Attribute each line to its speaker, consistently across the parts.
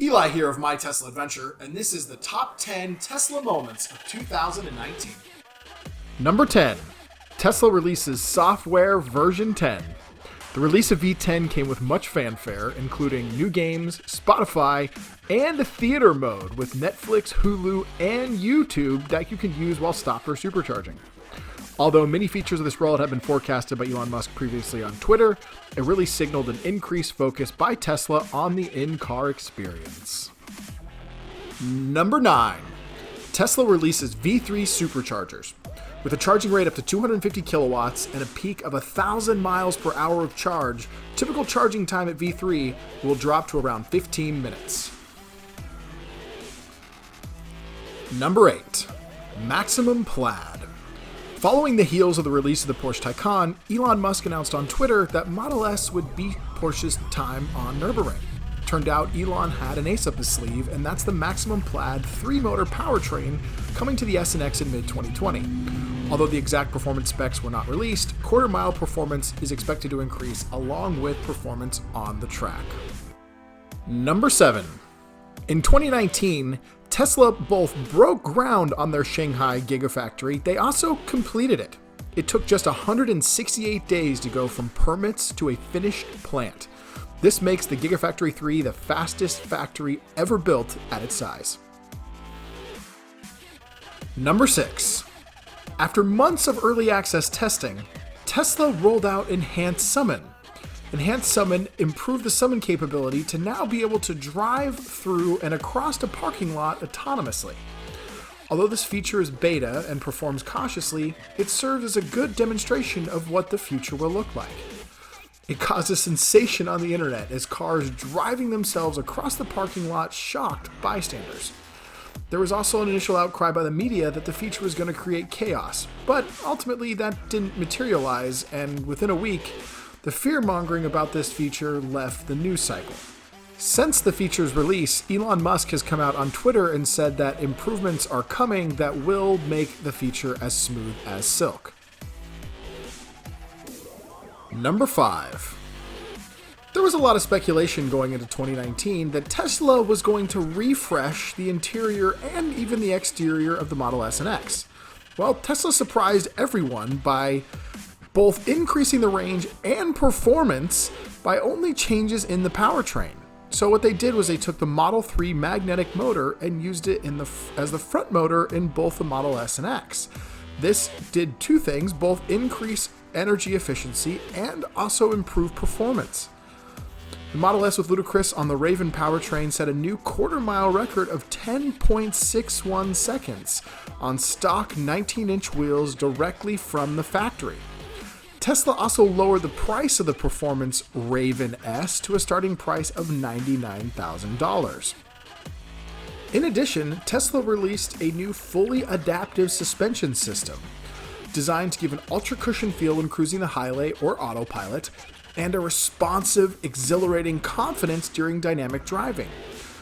Speaker 1: Eli here of My Tesla Adventure, and this is the top 10 Tesla moments of 2019.
Speaker 2: Number 10. Tesla releases software version 10. The release of V10 came with much fanfare, including new games, Spotify, and a theater mode with Netflix, Hulu, and YouTube that you can use while stopped or supercharging. Although many features of this rollout have been forecasted by Elon Musk previously on Twitter, it really signaled an increased focus by Tesla on the in-car experience. Number 9. Tesla releases V3 Superchargers. With a charging rate up to 250 kilowatts and a peak of 1,000 miles per hour of charge, typical charging time at V3 will drop to around 15 minutes. Number 8. Maximum Plaid. Following the heels of the release of the Porsche Taycan, Elon Musk announced on Twitter that Model S would beat Porsche's time on Nürburgring. Turned out Elon had an ace up his sleeve, and that's the Maximum Plaid 3-motor powertrain coming to the S and X in mid-2020. Although the exact performance specs were not released, quarter-mile performance is expected to increase along with performance on the track. Number 7. In 2019, Tesla both broke ground on their Shanghai Gigafactory, they also completed it. It took just 168 days to go from permits to a finished plant. This makes the Gigafactory 3 the fastest factory ever built at its size. Number 6. After months of early access testing, Tesla rolled out Enhanced Summon. Enhanced Summon improved the summon capability to now be able to drive through and across a parking lot autonomously. Although this feature is beta and performs cautiously, it serves as a good demonstration of what the future will look like. It caused a sensation on the internet as cars driving themselves across the parking lot shocked bystanders. There was also an initial outcry by the media that the feature was going to create chaos, but ultimately that didn't materialize, and within a week, the fear-mongering about this feature left the news cycle. Since the feature's release, Elon Musk has come out on Twitter and said that improvements are coming that will make the feature as smooth as silk. Number 5. There was a lot of speculation going into 2019 that Tesla was going to refresh the interior and even the exterior of the Model S and X. Well, Tesla surprised everyone by both increasing the range and performance by only changes in the powertrain. So what they did was they took the Model 3 magnetic motor and used it as the front motor in both the Model S and X. This did two things, both increase energy efficiency and also improve performance. The Model S with Ludicrous on the Raven powertrain set a new quarter-mile record of 10.61 seconds on stock 19-inch wheels directly from the factory. Tesla also lowered the price of the performance Raven S to a starting price of $99,000. In addition, Tesla released a new fully adaptive suspension system designed to give an ultra-cushion feel when cruising the highway or autopilot, and a responsive, exhilarating confidence during dynamic driving.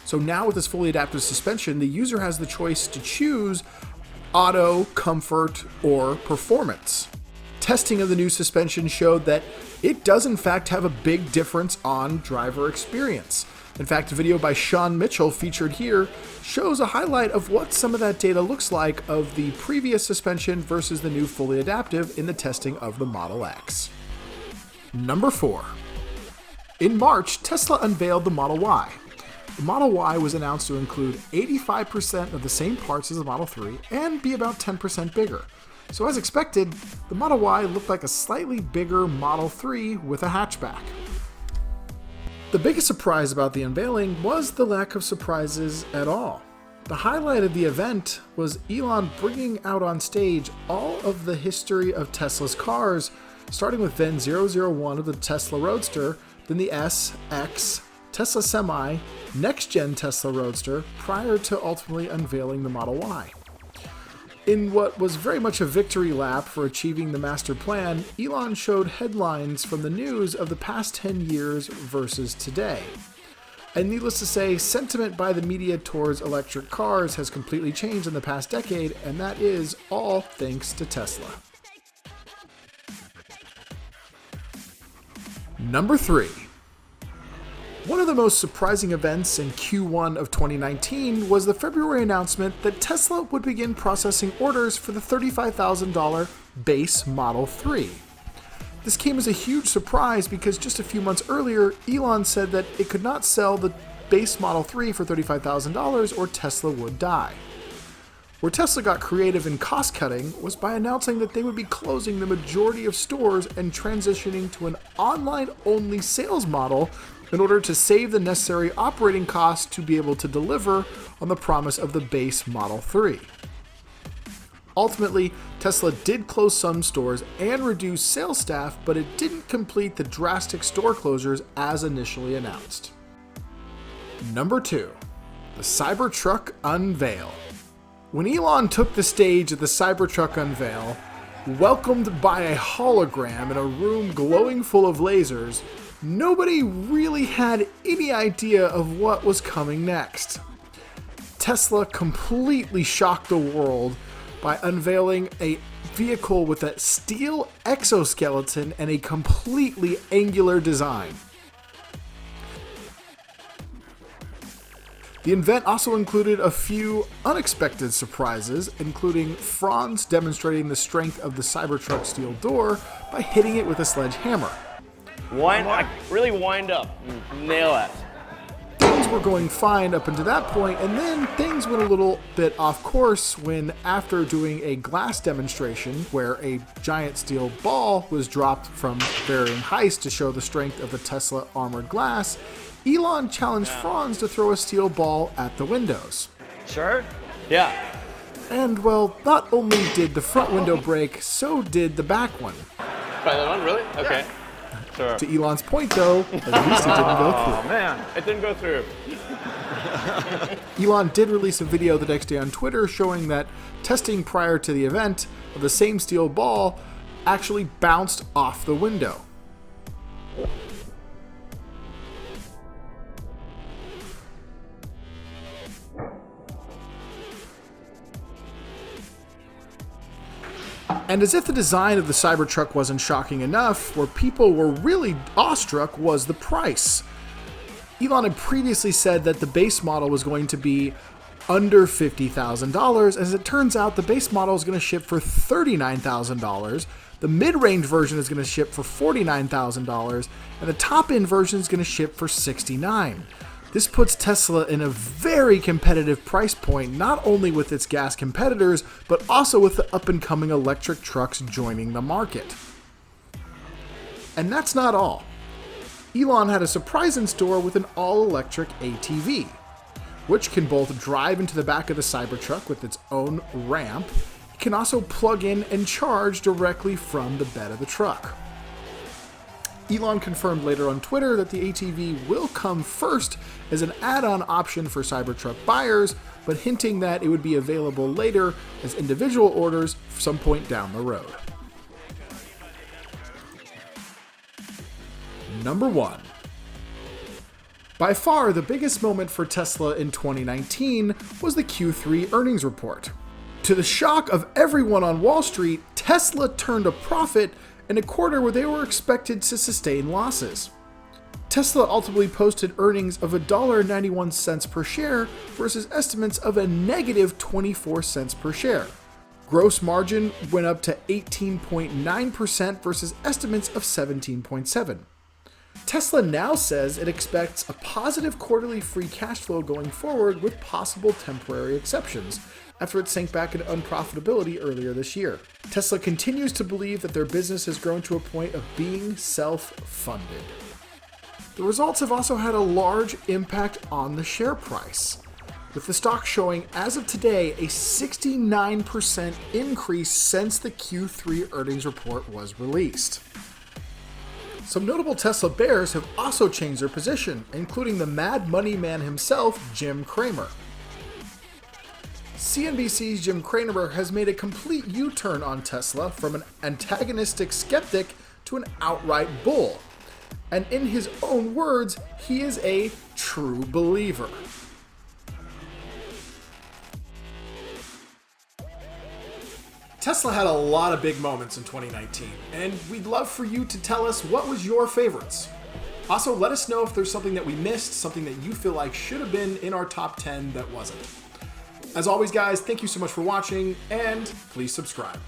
Speaker 2: So now with this fully adaptive suspension, the user has the choice to choose auto, comfort, or performance. Testing of the new suspension showed that it does in fact have a big difference on driver experience. In fact, a video by Sean Mitchell featured here shows a highlight of what some of that data looks like of the previous suspension versus the new fully adaptive in the testing of the Model X. Number 4. In March, Tesla unveiled the Model Y. The Model Y was announced to include 85% of the same parts as the Model 3 and be about 10% bigger. So as expected, the Model Y looked like a slightly bigger Model 3 with a hatchback. The biggest surprise about the unveiling was the lack of surprises at all. The highlight of the event was Elon bringing out on stage all of the history of Tesla's cars, starting with VIN 001 of the Tesla Roadster, then the S, X, Tesla Semi, next-gen Tesla Roadster, prior to ultimately unveiling the Model Y. In what was very much a victory lap for achieving the master plan, Elon showed headlines from the news of the past 10 years versus today. And needless to say, sentiment by the media towards electric cars has completely changed in the past decade, and that is all thanks to Tesla. Number 3. One of the most surprising events in Q1 of 2019 was the February announcement that Tesla would begin processing orders for the $35,000 base Model 3. This came as a huge surprise because just a few months earlier, Elon said that it could not sell the base Model 3 for $35,000 or Tesla would die. Where Tesla got creative in cost cutting was by announcing that they would be closing the majority of stores and transitioning to an online-only sales model in order to save the necessary operating costs to be able to deliver on the promise of the base Model 3. Ultimately, Tesla did close some stores and reduce sales staff, but it didn't complete the drastic store closures as initially announced. Number 2. The Cybertruck Unveil. When Elon took the stage at the Cybertruck Unveil, welcomed by a hologram in a room glowing full of lasers, nobody really had any idea of what was coming next. Tesla completely shocked the world by unveiling a vehicle with a steel exoskeleton and a completely angular design. The event also included a few unexpected surprises, including Franz demonstrating the strength of the Cybertruck steel door by hitting it with a sledgehammer.
Speaker 3: Really wind up, nail it.
Speaker 2: Things were going fine up until that point, and then things went a little bit off course when, after doing a glass demonstration where a giant steel ball was dropped from varying heights to show the strength of the Tesla armored glass, Elon challenged Franz to throw a steel ball at the windows.
Speaker 3: Sure? Yeah.
Speaker 2: And, well, not only did the front window break, so did the back one.
Speaker 3: By the one, really? Okay. Yeah. Sure.
Speaker 2: To Elon's point, though, at least it didn't go through.
Speaker 3: Oh, man. It didn't go through.
Speaker 2: Elon did release a video the next day on Twitter showing that testing prior to the event of the same steel ball actually bounced off the window. And as if the design of the Cybertruck wasn't shocking enough, where people were really awestruck was the price. Elon had previously said that the base model was going to be under $50,000. As it turns out, the base model is going to ship for $39,000. The mid-range version is going to ship for $49,000, and the top-end version is going to ship for $69,000. This puts Tesla in a very competitive price point, not only with its gas competitors, but also with the up-and-coming electric trucks joining the market. And that's not all. Elon had a surprise in store with an all-electric ATV, which can both drive into the back of the Cybertruck with its own ramp. It can also plug in and charge directly from the bed of the truck. Elon confirmed later on Twitter that the ATV will come first as an add-on option for Cybertruck buyers, but hinting that it would be available later as individual orders some point down the road. Number 1. By far, the biggest moment for Tesla in 2019 was the Q3 earnings report. To the shock of everyone on Wall Street, Tesla turned a profit in a quarter where they were expected to sustain losses. Tesla ultimately posted earnings of $1.91 per share versus estimates of a negative 24 cents per share. Gross margin went up to 18.9% versus estimates of 17.7%. Tesla now says it expects a positive quarterly free cash flow going forward with possible temporary exceptions, after it sank back into unprofitability earlier this year. Tesla continues to believe that their business has grown to a point of being self-funded. The results have also had a large impact on the share price, with the stock showing, as of today, a 69% increase since the Q3 earnings report was released. Some notable Tesla bears have also changed their position, including the Mad Money man himself, Jim Cramer. CNBC's Jim Cramer has made a complete U-turn on Tesla from an antagonistic skeptic to an outright bull. And in his own words, he is a true believer.
Speaker 1: Tesla had a lot of big moments in 2019, and we'd love for you to tell us what was your favorites.
Speaker 2: Also, let us know if there's something that we missed, something that you feel like should have been in our top 10 that wasn't. As always, guys, thank you so much for watching, and please subscribe.